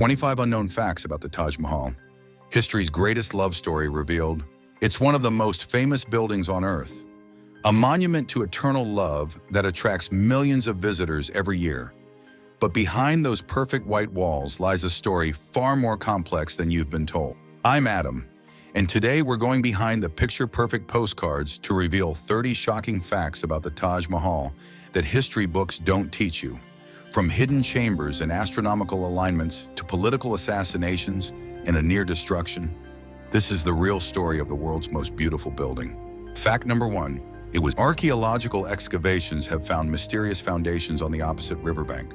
25 unknown facts about the Taj Mahal. History's greatest love story revealed. It's one of the most famous buildings on Earth. A monument to eternal love that attracts millions of visitors every year. But behind those perfect white walls lies a story far more complex than you've been told. I'm Adam, and today we're going behind the picture-perfect postcards to reveal 30 shocking facts about the Taj Mahal that history books don't teach you. From hidden chambers and astronomical alignments to political assassinations and a near destruction, this is the real story of the world's most beautiful building. Fact number 1. It was archaeological excavations have found mysterious foundations on the opposite riverbank.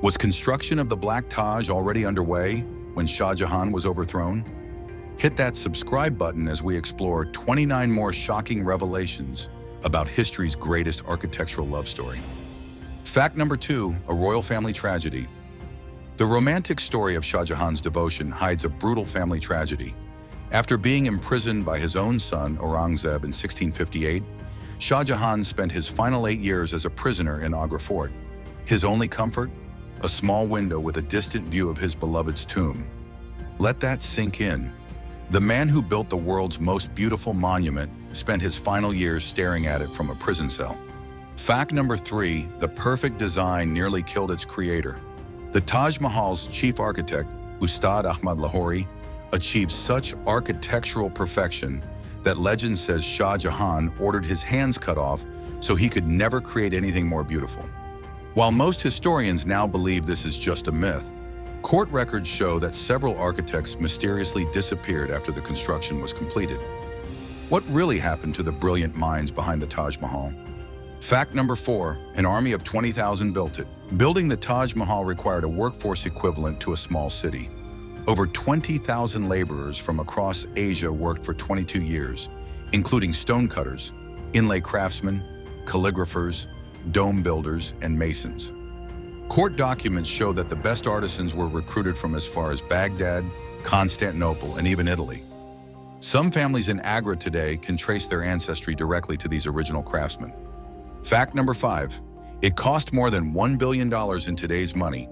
Was construction of the Black Taj already underway when Shah Jahan was overthrown? Hit that subscribe button as we explore 29 more shocking revelations about history's greatest architectural love story. Fact number 2, a royal family tragedy. The romantic story of Shah Jahan's devotion hides a brutal family tragedy. After being imprisoned by his own son, Aurangzeb, in 1658, Shah Jahan spent his final 8 years as a prisoner in Agra Fort. His only comfort? A small window with a distant view of his beloved's tomb. Let that sink in. The man who built the world's most beautiful monument spent his final years staring at it from a prison cell. Fact number 3, the perfect design nearly killed its creator. The Taj Mahal's chief architect, Ustad Ahmad Lahori, achieved such architectural perfection that legend says Shah Jahan ordered his hands cut off so he could never create anything more beautiful. While most historians now believe this is just a myth, court records show that several architects mysteriously disappeared after the construction was completed. What really happened to the brilliant minds behind the Taj Mahal? Fact number 4, an army of 20,000 built it. Building the Taj Mahal required a workforce equivalent to a small city. Over 20,000 laborers from across Asia worked for 22 years, including stonecutters, inlay craftsmen, calligraphers, dome builders, and masons. Court documents show that the best artisans were recruited from as far as Baghdad, Constantinople, and even Italy. Some families in Agra today can trace their ancestry directly to these original craftsmen. Fact number 5, it cost more than $1 billion in today's money.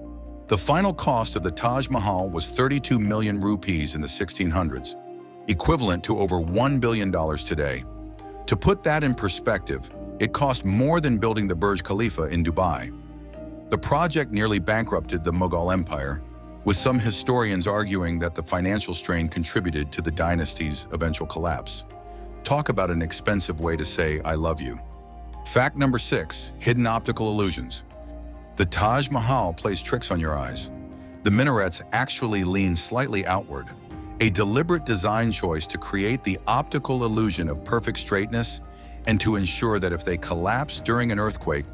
The final cost of the Taj Mahal was 32 million rupees in the 1600s, equivalent to over $1 billion today. To put that in perspective, it cost more than building the Burj Khalifa in Dubai. The project nearly bankrupted the Mughal Empire, with some historians arguing that the financial strain contributed to the dynasty's eventual collapse. Talk about an expensive way to say, "I love you." Fact number 6, hidden optical illusions. The Taj Mahal plays tricks on your eyes. The minarets actually lean slightly outward, a deliberate design choice to create the optical illusion of perfect straightness and to ensure that if they collapse during an earthquake,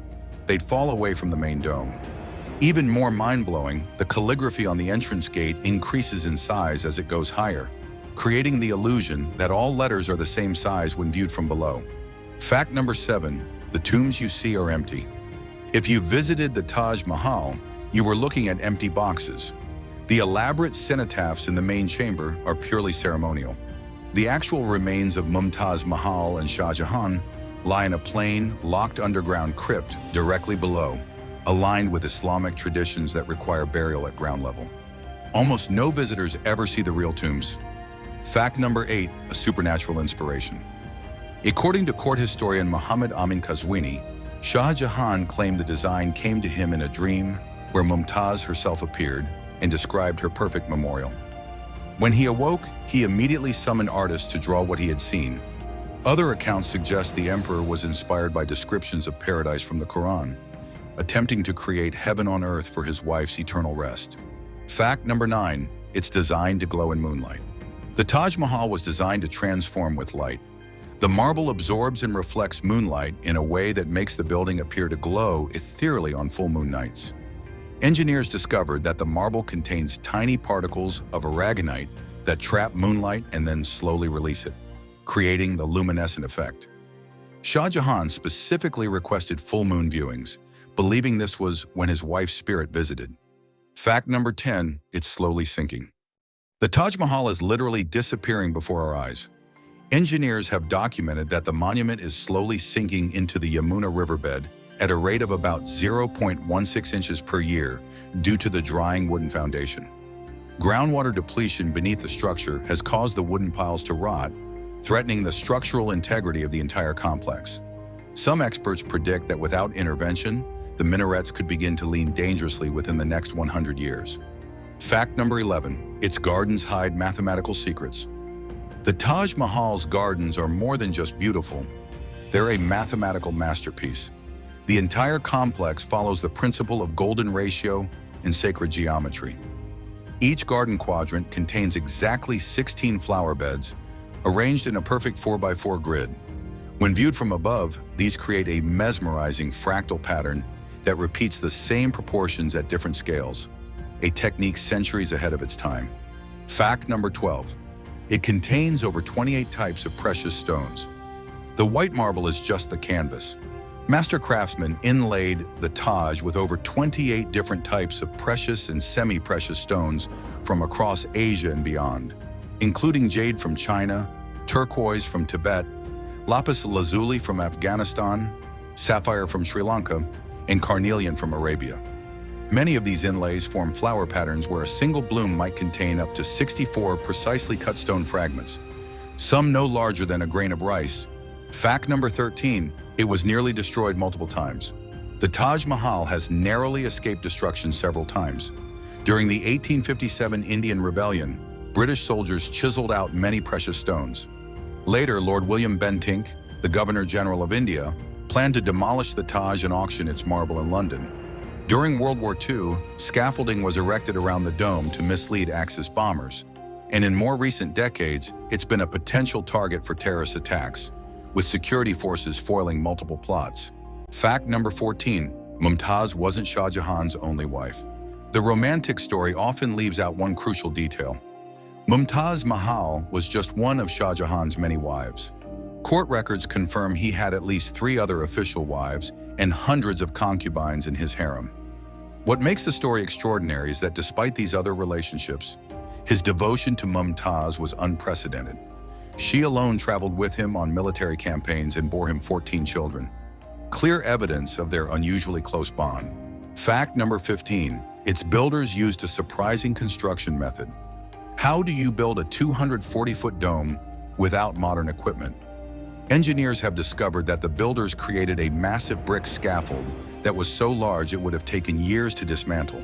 they'd fall away from the main dome. Even more mind-blowing, the calligraphy on the entrance gate increases in size as it goes higher, creating the illusion that all letters are the same size when viewed from below. Fact number 7, the tombs you see are empty. If you visited the Taj Mahal, you were looking at empty boxes. The elaborate cenotaphs in the main chamber are purely ceremonial. The actual remains of Mumtaz Mahal and Shah Jahan lie in a plain, locked underground crypt directly below, aligned with Islamic traditions that require burial at ground level. Almost no visitors ever see the real tombs. Fact number 8, a supernatural inspiration. According to court historian Muhammad Amin Qazwini, Shah Jahan claimed the design came to him in a dream where Mumtaz herself appeared and described her perfect memorial. When he awoke, he immediately summoned artists to draw what he had seen. Other accounts suggest the emperor was inspired by descriptions of paradise from the Quran, attempting to create heaven on earth for his wife's eternal rest. Fact number 9, it's designed to glow in moonlight. The Taj Mahal was designed to transform with light. The marble absorbs and reflects moonlight in a way that makes the building appear to glow ethereally on full moon nights. Engineers discovered that the marble contains tiny particles of aragonite that trap moonlight and then slowly release it, creating the luminescent effect. Shah Jahan specifically requested full moon viewings, believing this was when his wife's spirit visited. Fact number 10, it's slowly sinking. The Taj Mahal is literally disappearing before our eyes. Engineers have documented that the monument is slowly sinking into the Yamuna riverbed at a rate of about 0.16 inches per year due to the drying wooden foundation. Groundwater depletion beneath the structure has caused the wooden piles to rot, threatening the structural integrity of the entire complex. Some experts predict that without intervention, the minarets could begin to lean dangerously within the next 100 years. Fact number 11, its gardens hide mathematical secrets. The Taj Mahal's gardens are more than just beautiful. They're a mathematical masterpiece. The entire complex follows the principle of golden ratio and sacred geometry. Each garden quadrant contains exactly 16 flower beds, arranged in a perfect 4x4 grid. When viewed from above, these create a mesmerizing fractal pattern that repeats the same proportions at different scales, a technique centuries ahead of its time. Fact number 12. It contains over 28 types of precious stones. The white marble is just the canvas. Master craftsmen inlaid the Taj with over 28 different types of precious and semi-precious stones from across Asia and beyond, including jade from China, turquoise from Tibet, lapis lazuli from Afghanistan, sapphire from Sri Lanka, and carnelian from Arabia. Many of these inlays form flower patterns where a single bloom might contain up to 64 precisely cut stone fragments, some no larger than a grain of rice. Fact number 13, it was nearly destroyed multiple times. The Taj Mahal has narrowly escaped destruction several times. During the 1857 Indian Rebellion, British soldiers chiseled out many precious stones. Later, Lord William Bentinck, the Governor-General of India, planned to demolish the Taj and auction its marble in London. During World War II, scaffolding was erected around the dome to mislead Axis bombers. And in more recent decades, it's been a potential target for terrorist attacks, with security forces foiling multiple plots. Fact number 14, Mumtaz wasn't Shah Jahan's only wife. The romantic story often leaves out one crucial detail. Mumtaz Mahal was just one of Shah Jahan's many wives. Court records confirm he had at least 3 other official wives and hundreds of concubines in his harem. What makes the story extraordinary is that despite these other relationships, his devotion to Mumtaz was unprecedented. She alone traveled with him on military campaigns and bore him 14 children. Clear evidence of their unusually close bond. Fact number 15, its builders used a surprising construction method. How do you build a 240-foot dome without modern equipment? Engineers have discovered that the builders created a massive brick scaffold that was so large it would have taken years to dismantle.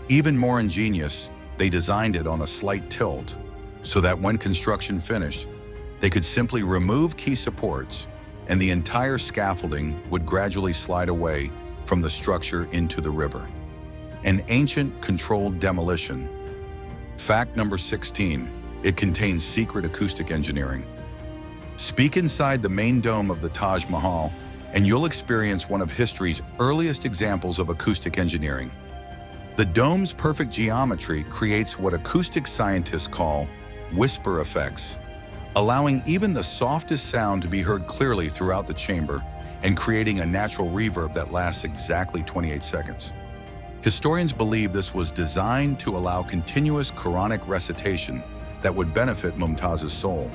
Even more ingenious, they designed it on a slight tilt so that when construction finished, they could simply remove key supports and the entire scaffolding would gradually slide away from the structure into the river. An ancient controlled demolition. Fact number 16, it contains secret acoustic engineering. Speak inside the main dome of the Taj Mahal and you'll experience one of history's earliest examples of acoustic engineering. The dome's perfect geometry creates what acoustic scientists call whisper effects, allowing even the softest sound to be heard clearly throughout the chamber and creating a natural reverb that lasts exactly 28 seconds. Historians believe this was designed to allow continuous Quranic recitation that would benefit Mumtaz's soul.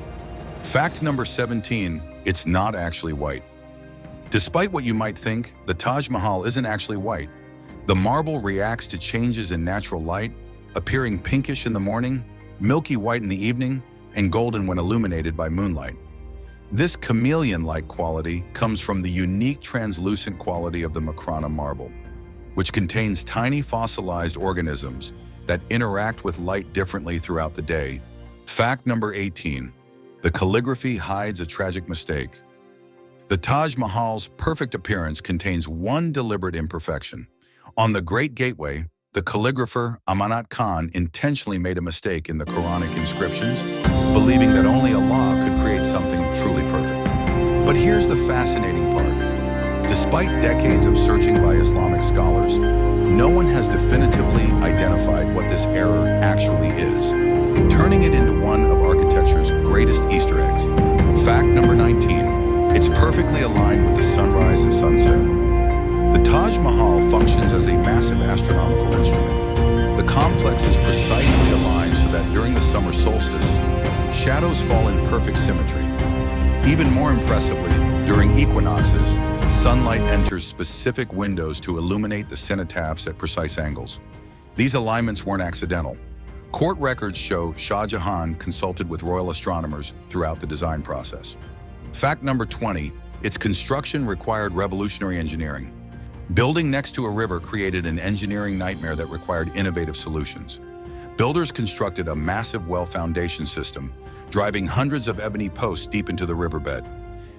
Fact number 17, it's not actually white. Despite what you might think, the Taj Mahal isn't actually white. The marble reacts to changes in natural light, appearing pinkish in the morning, milky white in the evening, and golden when illuminated by moonlight. This chameleon-like quality comes from the unique translucent quality of the Makrana marble, which contains tiny fossilized organisms that interact with light differently throughout the day. Fact number 18, the calligraphy hides a tragic mistake. The Taj Mahal's perfect appearance contains one deliberate imperfection. On the Great Gateway, the calligrapher Amanat Khan intentionally made a mistake in the Quranic inscriptions, believing that only Allah could create something truly perfect. But here's the fascinating part. Despite decades of searching by Islamic scholars, no one has definitively identified what this error actually is, turning it into one of architecture's greatest Easter eggs. Fact number 19, it's perfectly aligned with the sunrise and sunset. The Taj Mahal functions as a massive astronomical instrument. The complex is precisely aligned so that during the summer solstice, shadows fall in perfect symmetry. Even more impressively, during equinoxes, sunlight enters specific windows to illuminate the cenotaphs at precise angles. These alignments weren't accidental. Court records show Shah Jahan consulted with royal astronomers throughout the design process. Fact number 20, its construction required revolutionary engineering. Building next to a river created an engineering nightmare that required innovative solutions. Builders constructed a massive well foundation system, driving hundreds of ebony posts deep into the riverbed.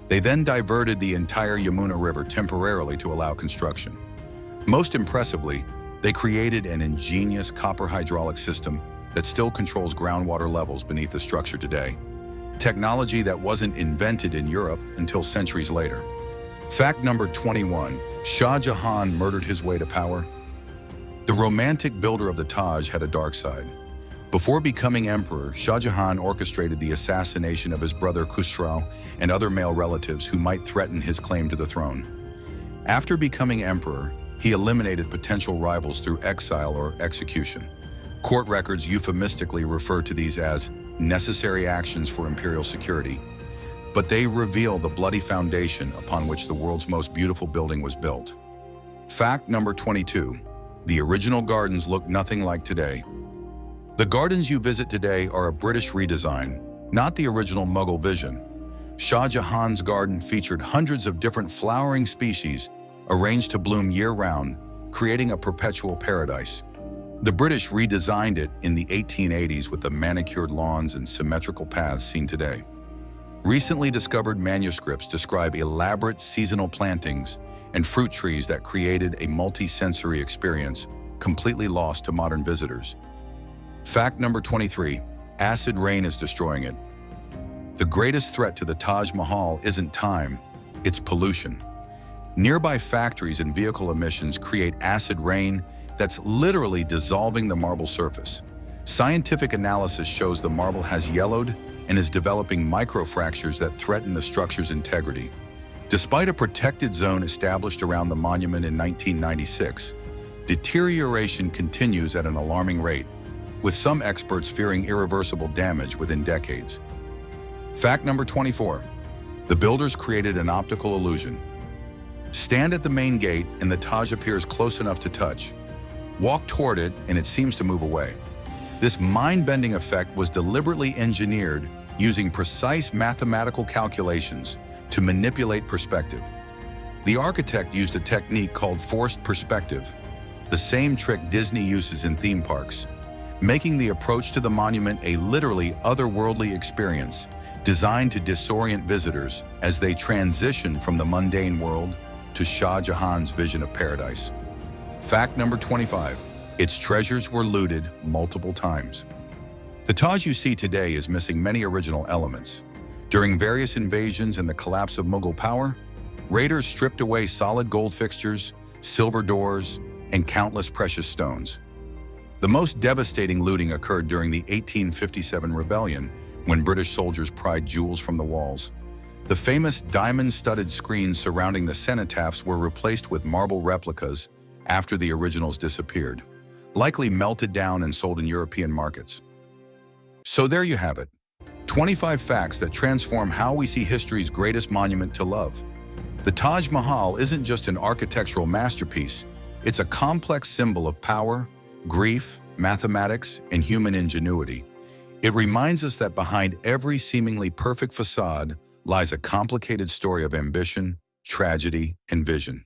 They then diverted the entire Yamuna River temporarily to allow construction. Most impressively, they created an ingenious copper hydraulic system that still controls groundwater levels beneath the structure today. Technology that wasn't invented in Europe until centuries later. Fact number 21, Shah Jahan murdered his way to power. The romantic builder of the Taj had a dark side. Before becoming emperor, Shah Jahan orchestrated the assassination of his brother Khusrau and other male relatives who might threaten his claim to the throne. After becoming emperor, he eliminated potential rivals through exile or execution. Court records euphemistically refer to these as necessary actions for imperial security, but they reveal the bloody foundation upon which the world's most beautiful building was built. Fact number 22, the original gardens look nothing like today. The gardens you visit today are a British redesign, not the original Mughal vision. Shah Jahan's garden featured hundreds of different flowering species arranged to bloom year-round, creating a perpetual paradise. The British redesigned it in the 1880s with the manicured lawns and symmetrical paths seen today. Recently discovered manuscripts describe elaborate seasonal plantings and fruit trees that created a multi-sensory experience completely lost to modern visitors. Fact number 23, acid rain is destroying it. The greatest threat to the Taj Mahal isn't time, it's pollution. Nearby factories and vehicle emissions create acid rain that's literally dissolving the marble surface. Scientific analysis shows the marble has yellowed and is developing microfractures that threaten the structure's integrity. Despite a protected zone established around the monument in 1996, deterioration continues at an alarming rate, with some experts fearing irreversible damage within decades. Fact number 24, the builders created an optical illusion. Stand at the main gate and the Taj appears close enough to touch. Walk toward it and it seems to move away. This mind-bending effect was deliberately engineered using precise mathematical calculations to manipulate perspective. The architect used a technique called forced perspective, the same trick Disney uses in theme parks, making the approach to the monument a literally otherworldly experience designed to disorient visitors as they transition from the mundane world to Shah Jahan's vision of paradise. Fact number 25, its treasures were looted multiple times. The Taj you see today is missing many original elements. During various invasions and the collapse of Mughal power, raiders stripped away solid gold fixtures, silver doors, and countless precious stones. The most devastating looting occurred during the 1857 rebellion, when British soldiers pried jewels from the walls. The famous diamond-studded screens surrounding the cenotaphs were replaced with marble replicas after the originals disappeared, likely melted down and sold in European markets. So there you have it, 25 facts that transform how we see history's greatest monument to love. The Taj Mahal isn't just an architectural masterpiece, it's a complex symbol of power, grief, mathematics, and human ingenuity. It reminds us that behind every seemingly perfect facade lies a complicated story of ambition, tragedy, and vision.